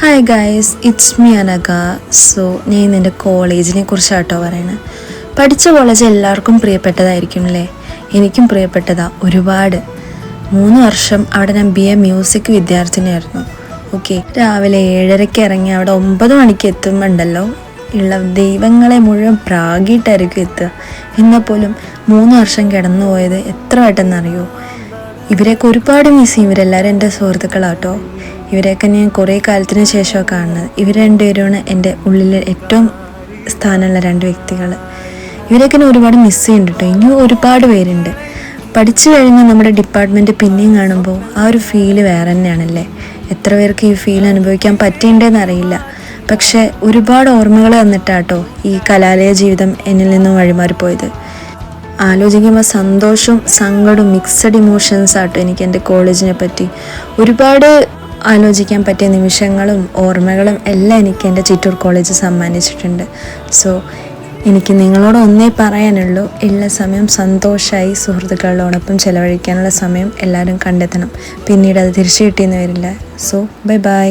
Hi guys, it's me Anagha. So ഞാൻ ഇന്ന് എൻ്റെ കോളേജിനെ കുറിച്ചാട്ടോ പറയണത്. പഠിച്ച കോളേജ് എല്ലാവർക്കും പ്രിയപ്പെട്ടതായിരിക്കും അല്ലേ? എനിക്കും പ്രിയപ്പെട്ടതാ ഒരുപാട്. 3 വർഷം അവിടെ ഞാൻ BA മ്യൂസിക് വിദ്യാർത്ഥിനിയായിരുന്നു. ഓക്കെ, രാവിലെ 7:30 ഇറങ്ങി അവിടെ 9 മണിക്ക് എത്തുമ്പോണ്ടല്ലോ ഉള്ള ദൈവങ്ങളെ മുഴുവൻ പ്രാഗിയിട്ടായിരിക്കും എത്തുക. എന്നാൽ പോലും 3 വർഷം കിടന്നു പോയത് എത്ര പെട്ടെന്നറിയോ. ഇവരെയൊക്കെ ഒരുപാട് മിസ് ചെയ്യും. ഇവരെല്ലാവരും എൻ്റെ സുഹൃത്തുക്കളാട്ടോ. ഇവരെയൊക്കെ ഞാൻ കുറേ കാലത്തിന് ശേഷമാണ് കാണുന്നത്. ഇവർ രണ്ടുപേരുമാണ് എൻ്റെ ഉള്ളിൽ ഏറ്റവും സ്ഥാനമുള്ള 2 വ്യക്തികൾ. ഇവരെയൊക്കെ ഞാൻ ഒരുപാട് മിസ് ചെയ്യുന്നുണ്ട് കേട്ടോ. ഇനിയും ഒരുപാട് പേരുണ്ട്. പഠിച്ചു കഴിഞ്ഞ് നമ്മുടെ ഡിപ്പാർട്ട്മെൻറ്റ് പിന്നെയും കാണുമ്പോൾ ആ ഒരു ഫീല് വേറെ തന്നെയാണല്ലേ. എത്ര പേർക്ക് ഈ ഫീൽ അനുഭവിക്കാൻ പറ്റിയിട്ടുണ്ടെന്ന് അറിയില്ല. പക്ഷേ ഒരുപാട് ഓർമ്മകൾ തന്നിട്ടാട്ടോ ഈ കലാലയ ജീവിതം എന്നിൽ നിന്നും വഴിമാറിപ്പോയത്. ആലോചിക്കുമ്പോൾ സന്തോഷവും സങ്കടവും മിക്സഡ് ഇമോഷൻസ് ആട്ടോ എനിക്ക് എൻ്റെ കോളേജിനെ പറ്റി. ഒരുപാട് ആലോചിക്കാൻ പറ്റിയ നിമിഷങ്ങളും ഓർമ്മകളും എല്ലാം എനിക്ക് എൻ്റെ ചിറ്റൂർ കോളേജ് സമ്മാനിച്ചിട്ടുണ്ട്. സോ എനിക്ക് നിങ്ങളോട് ഒന്നേ പറയാനുള്ളൂ, എല്ലാ സമയം സന്തോഷമായി സുഹൃത്തുക്കളോടൊപ്പം ചിലവഴിക്കാനുള്ള സമയം എല്ലാവരും കണ്ടെത്തണം. പിന്നീട് അത് തിരിച്ചു കിട്ടിയെന്ന് വരില്ല. So bye bye.